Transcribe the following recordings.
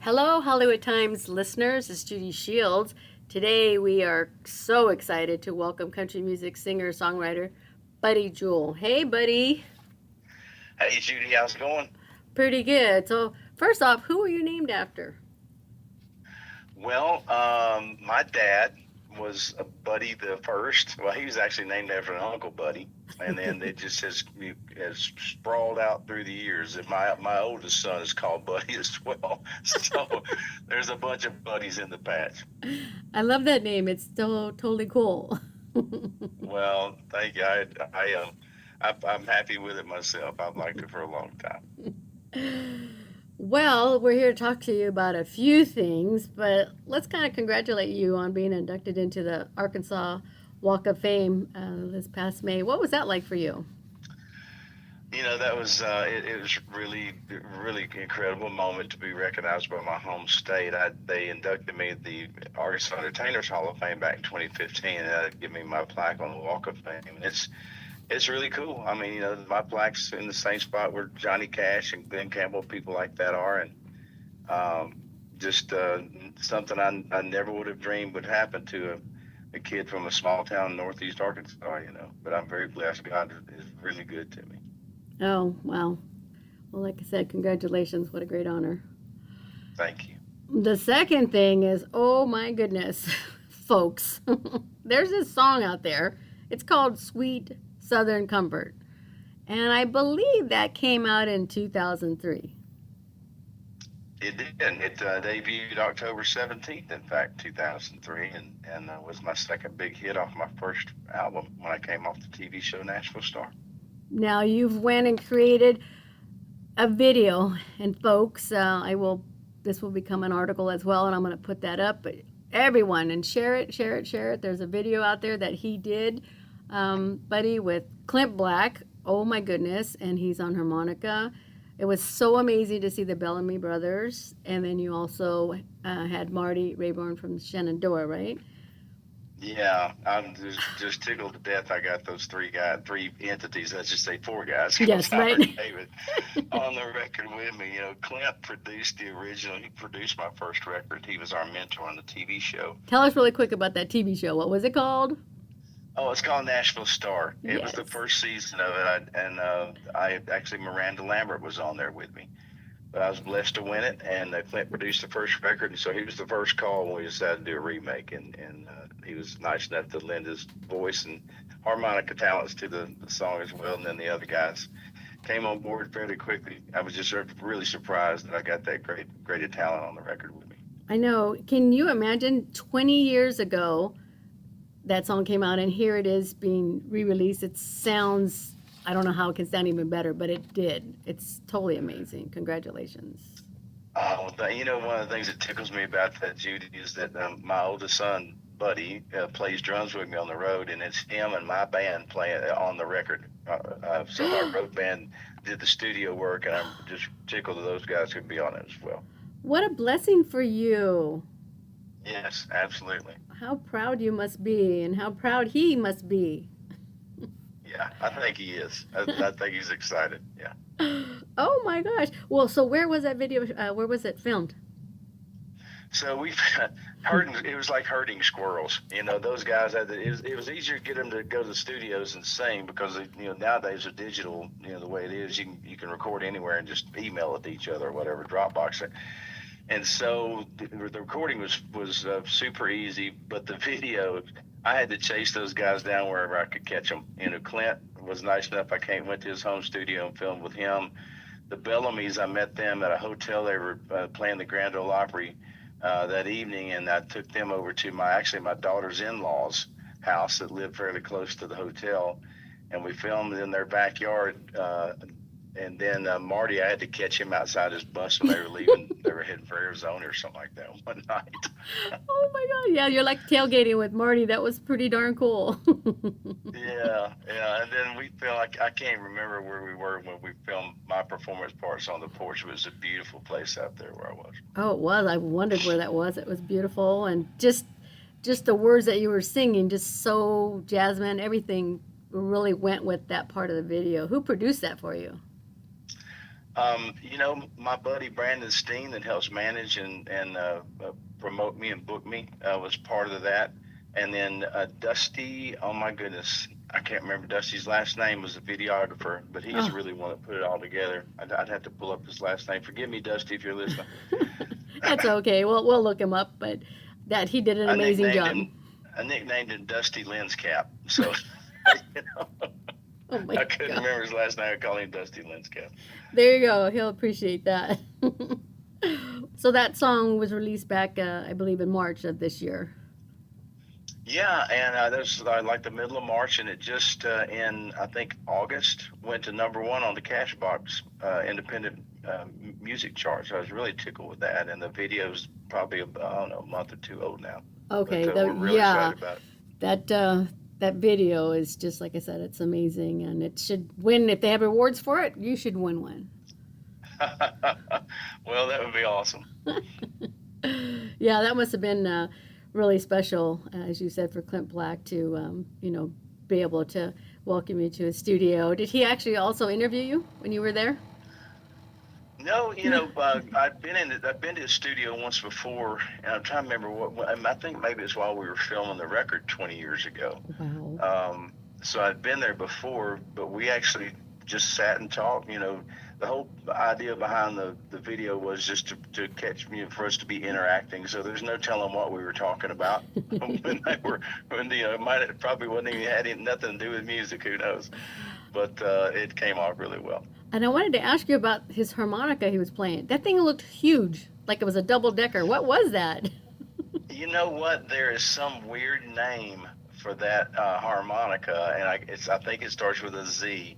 Hello, Hollywood Times listeners. It's Judy Shields. Today we are so excited to welcome country music singer-songwriter Buddy Jewell. Hey, Buddy. Hey Judy, how's it going? Pretty good. So, first off, who are you named after? My dad was a Buddy the first. Well, he was actually named after an uncle Buddy, and then it just has sprawled out through the years. That my oldest son is called Buddy as well. So there's a bunch of buddies in the patch. I love that name. It's so totally cool. Well, thank you. I'm happy with it myself. I've liked it for a long time. Well, we're here to talk to you about a few things, but let's kind of congratulate you on being inducted into the Arkansas Walk of Fame this past May. What was that like for you? That was it was really incredible moment to be recognized by my home state. They inducted me to the Arkansas Entertainers Hall of Fame back in 2015, and that gave me my plaque on the Walk of Fame. And it's really cool. I mean, my plaque's in the same spot where Johnny Cash and Glenn Campbell, people like that are, and just something I never would have dreamed would happen to a kid from a small town in northeast Arkansas. But I'm very blessed. God is really good to me. Oh, wow. Well, like I said, congratulations. What a great honor. Thank you. The second thing is, oh my goodness, folks, there's this song out there. It's called Sweet Southern Comfort. And I believe that came out in 2003. It did. It debuted October 17th, in fact, 2003, and was my second big hit off my first album when I came off the TV show Nashville Star. Now you've went and created a video, and folks, this will become an article as well, and I'm going to put that up, but everyone, and share it. There's a video out there that he did, Buddy, with Clint Black. Oh my goodness, and he's on harmonica. It was so amazing to see the Bellamy brothers, and then you also had Marty, Raybon from Shenandoah, right? Yeah, I'm just tickled to death. I got those three entities. Let's just say four guys. Yes, right. David on the record with me. Clint produced the original. He produced my first record. He was our mentor on the TV show. Tell us really quick about that TV show. What was it called? Oh, it's called Nashville Star. It was Yes. the first season of it, I actually Miranda Lambert was on there with me. But I was blessed to win it, and Clint produced the first record, and so he was the first call when we decided to do a remake, and he was nice enough to lend his voice and harmonica talents to the song as well, and then the other guys came on board fairly quickly. I was just really surprised that I got that great talent on the record with me. I know. Can you imagine 20 years ago that song came out, and here it is being re-released? It sounds, I don't know how it can sound even better, but it did. It's totally amazing. Congratulations. One of the things that tickles me about that, Judy, is that my oldest son, Buddy, plays drums with me on the road, and it's him and my band playing on the record. So our road band did the studio work, and I'm just tickled that those guys could be on it as well. What a blessing for you. Yes, absolutely. How proud you must be, and how proud he must be. Yeah, I think he is. I think he's excited. Yeah. Oh my gosh. Well, so where was that video? Where was it filmed? So it was like herding squirrels. Those guys it was easier to get them to go to the studios and sing because nowadays with digital, the way it is, you can record anywhere and just email it to each other or whatever, Dropbox. And so the recording was super easy, but the video, I had to chase those guys down wherever I could catch them. Clint was nice enough. I went to his home studio and filmed with him. The Bellamys, I met them at a hotel. They were playing the Grand Ole Opry that evening, and I took them over to my daughter's in-laws house that lived fairly close to the hotel, and we filmed in their backyard. And then Marty, I had to catch him outside his bus when they were leaving. They were heading for Arizona or something like that one night. Oh my God. Yeah, you're like tailgating with Marty. That was pretty darn cool. Yeah. And then we filmed, I can't remember where we were when we filmed my performance parts on the porch. It was a beautiful place out there where I was. Oh, it was. I wondered where that was. It was beautiful. And just the words that you were singing, just so Jasmine, everything really went with that part of the video. Who produced that for you? You know, my buddy Brandyn Steen that helps manage and promote me and book me was part of that. And then Dusty, oh my goodness, I can't remember Dusty's last name, was a videographer, but he's Oh. really one that put it all together. I'd have to pull up his last name. Forgive me, Dusty, if you're listening. That's okay. We'll look him up, but that he did an I amazing nicknamed job. him. I nicknamed him Dusty Lens Cap. So you know, Oh my I couldn't God. remember his last name. I call him Dusty Lens Cap. There you go. He'll appreciate that. So that song was released back, I believe, in March of this year. Yeah, and that was like the middle of March, and it just in I think August went to #1 on the Cashbox independent music chart. So I was really tickled with that, and the video's probably I don't know, a month or two old now. Okay, But we're really yeah, excited about it. that video is just like I said, it's amazing, and it should win. If they have awards for it, you should win one. Well, that would be awesome. Yeah, that must have been really special, as you said, for Clint Black to be able to welcome you to his studio. Did he actually also interview you when you were there? No, you know, I've been to the studio once before, and I'm trying to remember I think maybe it's while we were filming the record 20 years ago. Wow. So I'd been there before, but we actually just sat and talked. You know, the whole idea behind the video was just to catch me, for us to be interacting. So there's no telling what we were talking about when it probably wasn't even had nothing to do with music. Who knows? But it came off really well. And I wanted to ask you about his harmonica he was playing. That thing looked huge, like it was a double decker. What was that? You know what? There is some weird name for that harmonica, and I think it starts with a Z,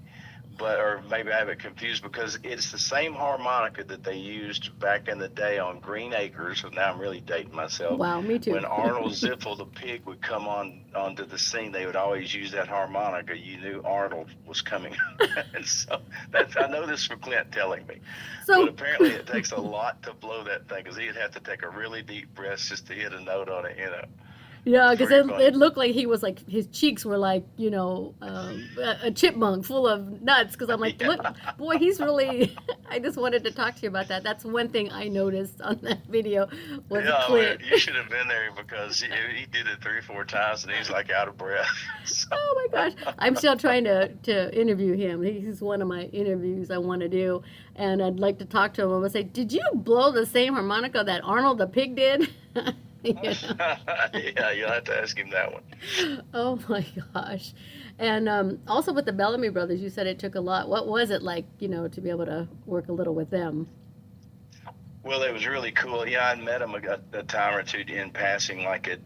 or maybe I have it confused because it's the same harmonica that they used back in the day on Green Acres. So now I'm really dating myself. Wow, me too. When Arnold Ziffel the pig would come onto the scene, they would always use that harmonica. You knew Arnold was coming, and so I know this from Clint telling me. So But apparently it takes a lot to blow that thing because he'd have to take a really deep breath just to hit a note on it, you know. yeah, because Pretty funny. it looked like he was like his cheeks were like a chipmunk full of nuts. Because I'm like, Yeah. look, boy, he's really. I just wanted to talk to you about that. That's one thing I noticed on that video was Yeah, Clint. you should have been there because he did it 3 or 4 times and he's like out of breath. So, Oh my gosh, I'm still trying to interview him. He's one of my interviews I want to do, and I'd like to talk to him. I'm gonna say, did you blow the same harmonica that Arnold the pig did? You know? yeah, you'll have to ask him that one. Oh my gosh. And also with the Bellamy brothers, you said it took a lot. What was it like, to be able to work a little with them? Well, it was really cool. Yeah, I met him a time or two in passing, like at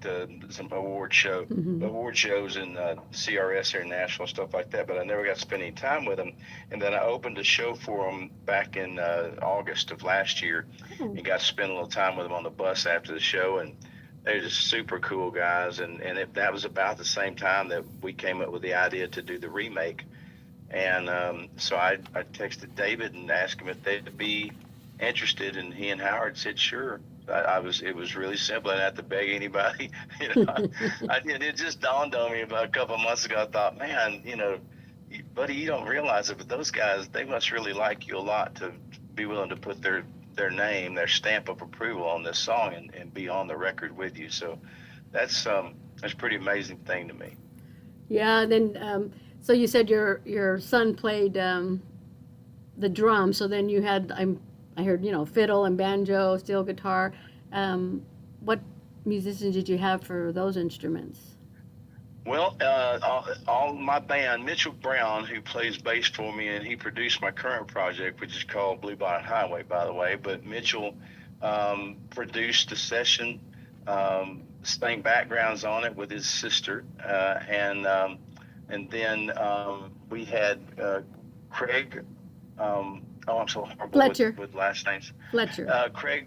some award shows in CRS here in Nashville, stuff like that. But I never got to spend any time with him. And then I opened a show for him back in August of last year, and got to spend a little time with him on the bus after the show. And they're just super cool guys. And that was about the same time that we came up with the idea to do the remake. And so I texted David and asked him if they'd be interested, and he and Howard said sure. It was really simple. I didn't have to beg anybody. It just dawned on me about a couple of months ago. I thought, man, buddy, you don't realize it, but those guys, they must really like you a lot to be willing to put their name, their stamp of approval on this song and be on the record with you. So that's a pretty amazing thing to me. Yeah, and then so you said your son played the drums, so then you had I heard fiddle and banjo, steel guitar. What musicians did you have for those instruments? Well, all my band, Mitchell Brown, who plays bass for me, and he produced my current project, which is called Blue Bonnet Highway, by the way. But Mitchell produced the session, sang backgrounds on it with his sister, and then we had Craig. I'm so horrible Fletcher. with last names. Fletcher. Craig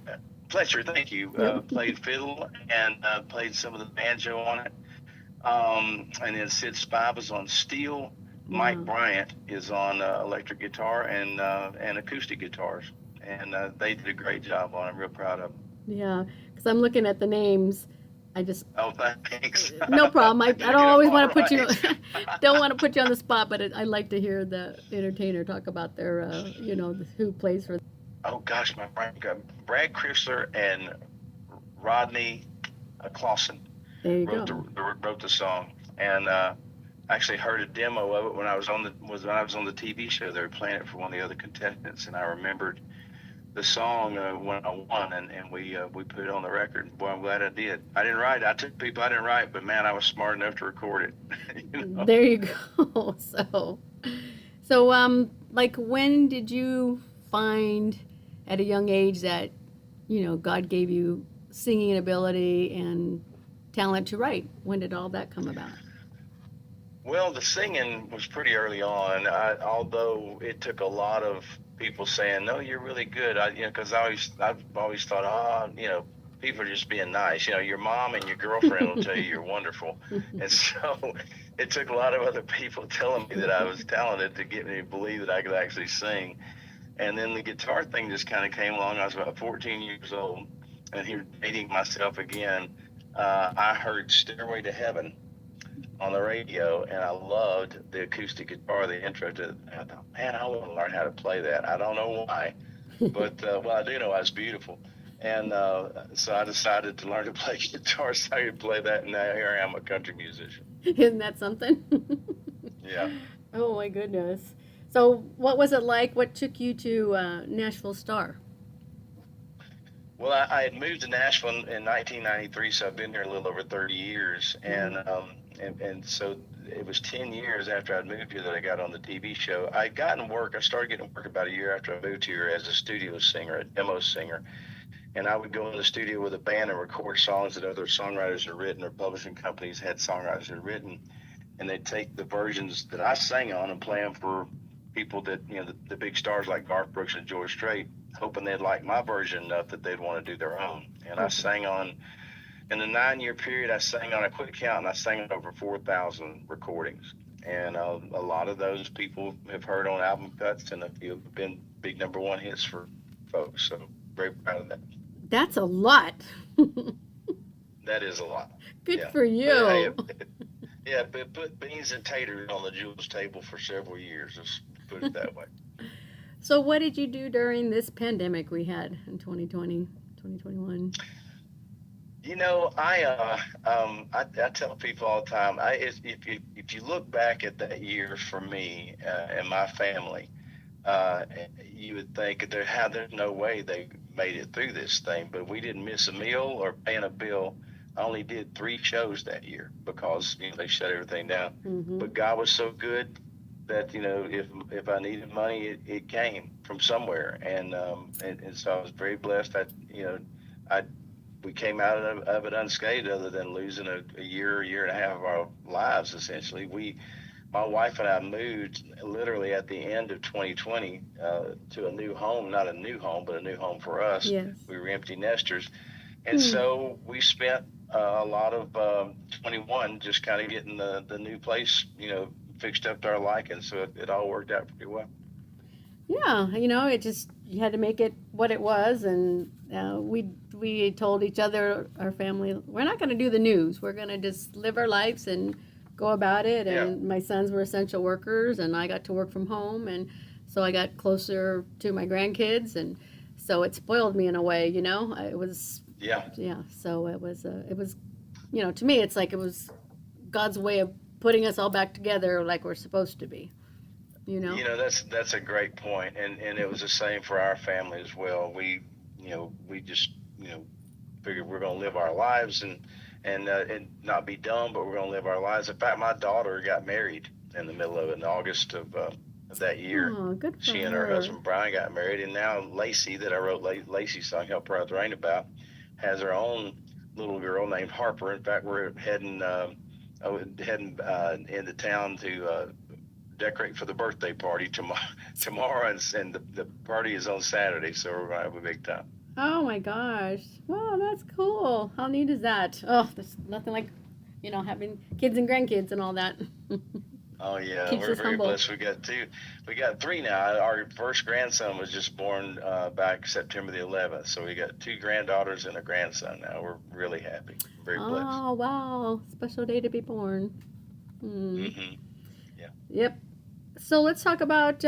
Fletcher, thank you. Played fiddle and played some of the banjo on it. And then Sid Spiva was on steel. Mike Bryant is on electric guitar and acoustic guitars. And they did a great job on it. I'm real proud of them. Yeah, because I'm looking at the names, I just Oh, thanks. no problem. I Did don't get 'em always all want to put you right. don't want to put you on the spot, but I like to hear the entertainer talk about their who plays for. Oh gosh, my brain. Brad Crisler and Rodney Clawson There you wrote go. wrote the song, and actually heard a demo of it when I was on the TV show. They were playing it for one of the other contestants, and I remembered the song when I won, and we put it on the record. Boy, I'm glad I did. I didn't write it. I took people I didn't write, but man, I was smart enough to record it. There you go. So like when did you find at a young age that God gave you singing ability and talent to write? When did all that come about? Well, the singing was pretty early on. Although it took a lot of people saying, "No, you're really good." Because I've always thought, people are just being nice. Your mom and your girlfriend will tell you you're wonderful, and so it took a lot of other people telling me that I was talented to get me to believe that I could actually sing. And then the guitar thing just kind of came along. I was about 14 years old, and here dating myself again. I heard "Stairway to Heaven" on the radio, and I loved the acoustic guitar, the intro to it. I thought, man, I want to learn how to play that. I don't know why, but I do know it's beautiful. And so I decided to learn to play guitar, so I could play that, and now here I am, a country musician. Isn't that something? Yeah. Oh my goodness. So what was it like? What took you to Nashville Star? Well, I had moved to Nashville in 1993, so I've been here a little over 30 years, and so it was 10 years after I'd moved here that I got on the TV show. I started getting work about a year after I moved here as a studio singer, a demo singer, and I would go in the studio with a band and record songs that other songwriters had written or publishing companies had songwriters had written, and they'd take the versions that I sang on and play them for people that, the big stars like Garth Brooks and George Strait, hoping they'd like my version enough that they'd want to do their own. And I sang on, in the 9-year period, I sang on a quick count, and I sang on over 4,000 recordings. And a lot of those people have heard on album cuts, and a few have been big #1 hits for folks. So very proud of that. That's a lot. That is a lot. Good Yeah. for you. But put beans and taters on the Jules table for several years. Let's put it that way. So what did you do during this pandemic we had in 2020, 2021? I tell people all the time, if you look back at that year for me and my family, you would think there's no way they made it through this thing, but we didn't miss a meal or paying a bill. I only did 3 shows that year because they shut everything down. Mm-hmm. But God was so good that if I needed money, it came from somewhere, and so I was very blessed. We came out of it unscathed, other than losing a year and a half of our lives. Essentially, my wife and I moved literally at the end of 2020 to a new home, not a new home, but a new home for us. Yes. We were empty nesters, and so we spent a lot of 21 just kind of getting the new place, fixed up to our liking. So it all worked out pretty well. Yeah, it just, you had to make it what it was, and we told each other, our family, we're not going to do the news. We're going to just live our lives and go about it. And my sons were essential workers, and I got to work from home, and so I got closer to my grandkids, and so it spoiled me in a way. It was So it was to me, it's like it was God's way of putting us all back together like we're supposed to be. That's a great point, and it was the same for our family as well. We just figured we're going to live our lives and not be dumb, but we're going to live our lives. In fact, my daughter got married in the middle of it in August of that year. Oh, good for she and her husband Bryant got married, and now Lacey, that I wrote Lacey's song "Help Her Out the Rain" about, has her own little girl named Harper. In fact, we're heading into town to decorate for the birthday party tomorrow, and the party is on Saturday, so we're gonna have a big time. Oh my gosh! Wow, that's cool. How neat is that? Oh, there's nothing like having kids and grandkids and all that. Oh yeah, Keeps we're us very humble. blessed. We got three now. Our first grandson was just born back September the 11th, so we got two granddaughters and a grandson now. We're really happy. Very blessed. Oh, wow. Special day to be born. Hmm. Hmm. Yeah. Yep. So let's talk about,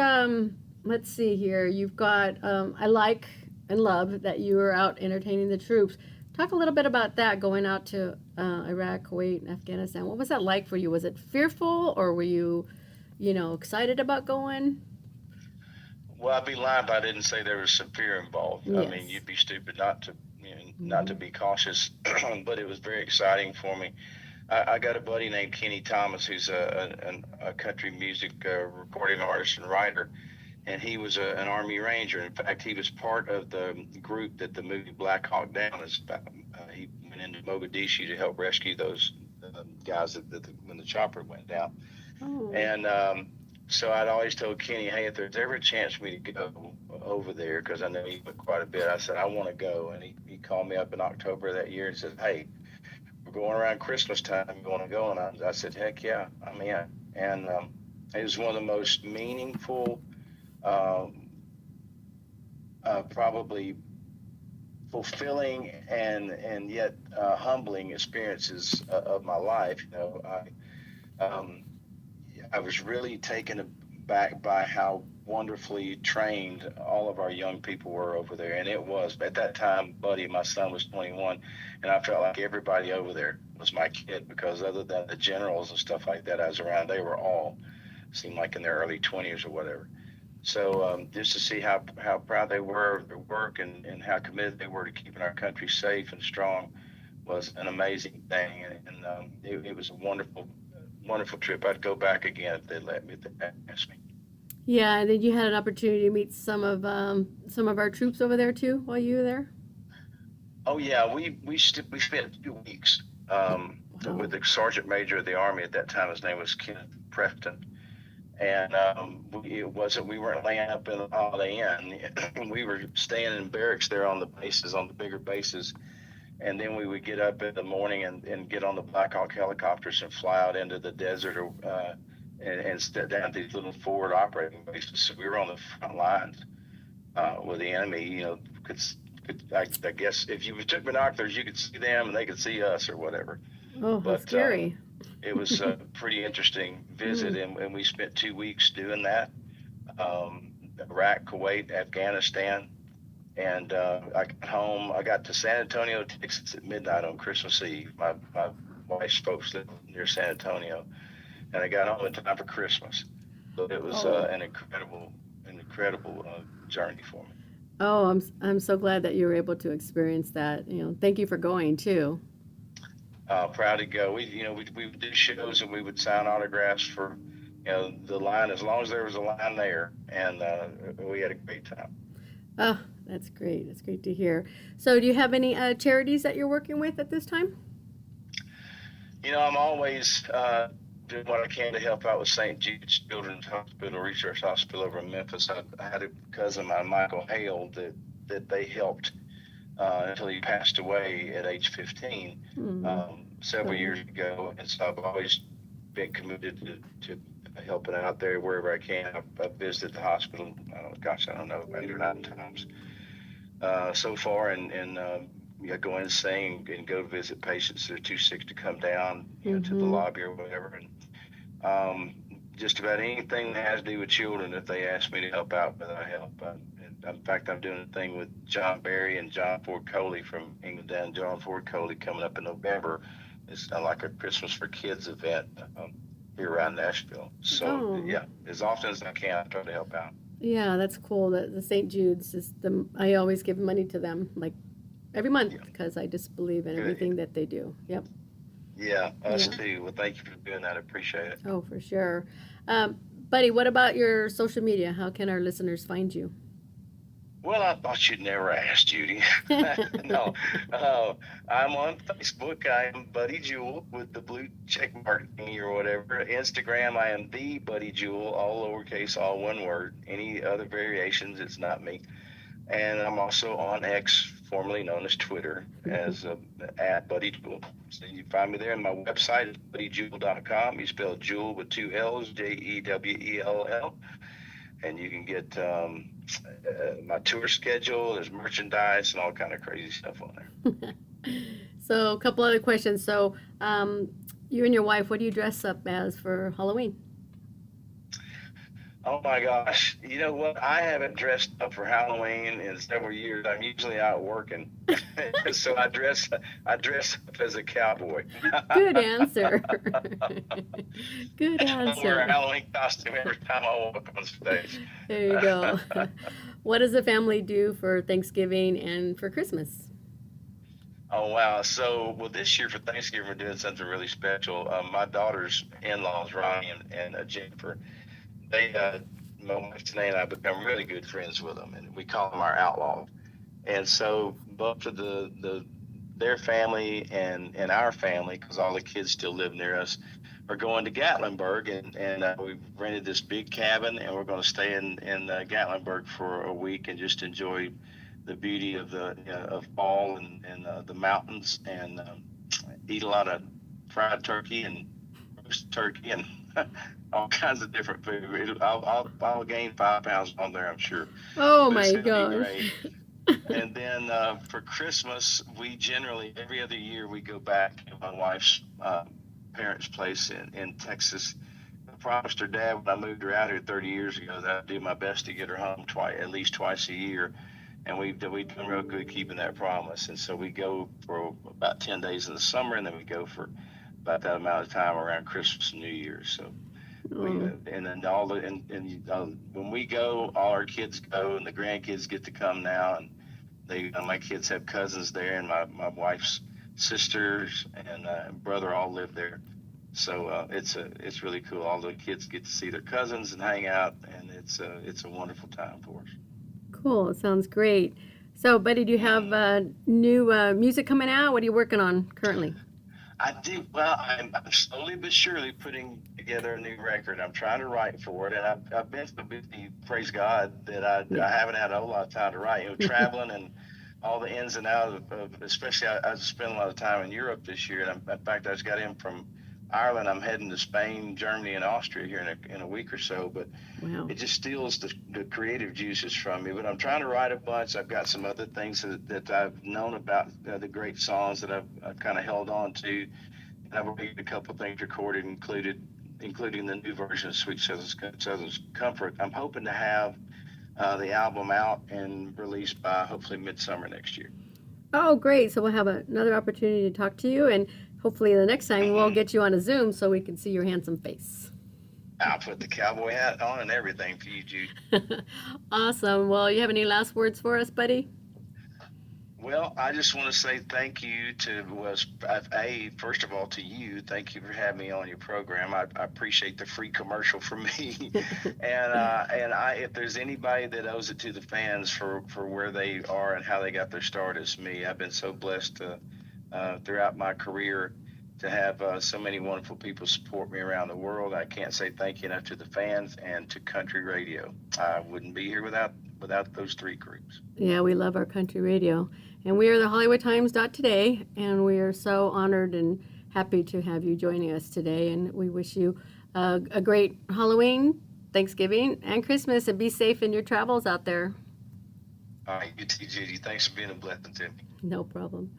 let's see here. You've got, I like and love that you were out entertaining the troops. Talk a little bit about that going out to Iraq, Kuwait, and Afghanistan. What was that like for you? Was it fearful or were you, excited about going? Well, I'd be lying if I didn't say there was some fear involved. I mean, Yes. you'd be stupid not to, not to Hmm. be cautious. But it was very exciting for me. I got a buddy named Kenny Thomas, who's a country music recording artist and writer, and he was an Army Ranger. In fact, he was part of the group that the movie Black Hawk Down is about. He went into Mogadishu to help rescue those guys when the chopper went down. Oh. And so I'd always told Kenny, hey, if there's ever a chance for me to go over there, because I know he went quite a bit, I said, I want to go. And he called me up in October of that year and said, hey, we're going around Christmas time. You want to go? And I said, heck yeah, I'm in. And it was one of the most meaningful, um, probably fulfilling and yet humbling experiences of my life. Um, I was really taken aback by how wonderfully trained all of our young people were over there. And it was, at that time, Buddy, my son, was 21, and I felt like everybody over there was my kid, because other than the generals and stuff like that I was around, they were all, seemed like, in their early 20s or whatever. So just to see how proud they were of their work, and how committed they were to keeping our country safe and strong was an amazing thing. And it was a wonderful, wonderful trip. I'd go back again if they let me, if they asked me. Yeah, and then you had an opportunity to meet some of our troops over there too while you were there. Oh yeah, we spent 2 weeks with Wow. the sergeant major of the army at that time. His name was Kenneth Preston, and we weren't laying up in the Holiday Inn. We were staying in barracks there on the bases, on the bigger bases, and then we would get up in the morning and get on the Black Hawk helicopters and fly out into the desert, or and step down these little forward operating bases. So we were on the front lines with the enemy. Could, I guess if you took binoculars, you could see them and they could see us or whatever. Oh, how But scary. it was a pretty interesting visit, Mm. and we spent 2 weeks doing that. Iraq, Kuwait, Afghanistan, and I got home. I got to San Antonio, Texas at midnight on Christmas Eve. My wife's folks live near San Antonio, and I got home in time for Christmas. So it was Oh. an incredible journey for me. Oh, I'm so glad that you were able to experience that. Thank you for going too. Proud to go. We would do shows and we would sign autographs for, the line, as long as there was a line there, and we had a great time. Oh, that's great. That's great to hear. So, do you have any charities that you're working with at this time? I'm always doing what I can to help out with St. Jude's Children's Hospital, Research Hospital over in Memphis. I had a cousin of mine, Michael Hale, that they helped until he passed away at age 15 Hmm. several Sorry. years ago. And so I've always been committed to helping out there wherever I can. I've visited the hospital, gosh, I don't know, 8 or 9 times so far, and yeah, go in and sing and go visit patients that are too sick to come down, to the Mm-hmm. lobby or whatever. And um, just about anything that has to do with children, if they ask me to help out with, I help. In fact, I'm doing a thing with John Barry and John Ford Coley from England, and John Ford Coley, coming up in November. It's like a Christmas for Kids event here around Nashville. So Oh, yeah, as often as I can, I try to help out. yeah, that's cool. The St. Jude's is I always give money to them, like every month, Yeah, because I just believe in good. everything that they do. Yep. Yeah, us Yeah. too. Well, thank you for doing that. I appreciate it. Oh, for sure. Buddy, what about your social media? How can our listeners find you? Well, I thought you'd never ask, Judy. No, uh, I'm on Facebook. I am Buddy Jewell with the blue check mark thingy or whatever. Instagram, I am the Buddy Jewell, all lowercase, all one word. Any other variations, it's not me. And I'm also on X, formerly known as Twitter, as at Buddy Jewell. So you find me there, and my website is buddydjewell.com. You spell Jewel with 2 L's, Jewell, and you can get my tour schedule. There's merchandise and all kind of crazy stuff on there. So a couple other questions. So you and your wife, what do you dress up as for Halloween? Oh my gosh. You know what? I haven't dressed up for Halloween in several years. I'm usually out working. So I dress up as a cowboy. Good answer. Good I wear a answer. Halloween costume every time I walk on stage. There you go. What does the family do for Thanksgiving and for Christmas? Oh wow! So, well, this year for Thanksgiving we're doing something really special. My daughter's in-laws, Rodney and Jennifer, they, my wife Steen and I become really good friends with them, and we call them our outlaws. And so, both of their family and our family, because all the kids still live near us, are going to Gatlinburg, and we've rented this big cabin, and we're going to stay in Gatlinburg for a week and just enjoy the beauty of of fall and the mountains, and eat a lot of fried turkey and roast turkey and all kinds of different food. I'll gain 5 pounds on there, I'm sure. Oh But my it's gonna be gosh. great. And then for Christmas, we generally every other year we go back to my wife's parents' place in Texas. I promised her dad when I moved her out here 30 years ago that I'd do my best to get her home at least twice a year. And we've done real good keeping that promise. And so we go for about 10 days in the summer, and then we go for about that amount of time around Christmas and New Year's. So and then when we go, all our kids go, and the grandkids get to come now. And my kids have cousins there, and my wife's sisters and brother all live there. So it's really cool. All the kids get to see their cousins and hang out, and it's a wonderful time for us. Cool. It sounds great. So, Buddy, do you have new music coming out? What are you working on currently? I do. Well, I'm slowly but surely putting together a new record. I'm trying to write for it, and I've been so busy, praise God, that I haven't had a whole lot of time to write. Traveling and all the ins and outs of especially I spent a lot of time in Europe this year. And in fact, I just got in from Ireland. I'm heading to Spain, Germany, and Austria here in a week or so. But Wow. it just steals the creative juices from me. But I'm trying to write a bunch. I've got some other things that I've known about, the great songs that I've kind of held on to. And I've already got a couple of things recorded, including the new version of Sweet Southern's Comfort. I'm hoping to have the album out and released by hopefully midsummer next year. Oh, great. So we'll have another opportunity to talk to you, and hopefully the next time we'll get you on a Zoom so we can see your handsome face. I'll put the cowboy hat on and everything for you, Jude. Awesome. Well, you have any last words for us, Buddy? Well, I just want to say thank you first of all, to you. Thank you for having me on your program. I appreciate the free commercial for me. And if there's anybody that owes it to the fans for where they are and how they got their start, it's me. I've been so blessed throughout my career to have so many wonderful people support me around the world. I can't say thank you enough to the fans and to country radio. I wouldn't be here without those three groups. Yeah, we love our country radio. And we are the HollywoodTimes.today, and we are so honored and happy to have you joining us today. And we wish you a great Halloween, Thanksgiving, and Christmas, and be safe in your travels out there. All right, you too, Judy. Thanks for being a blessing to me. No problem.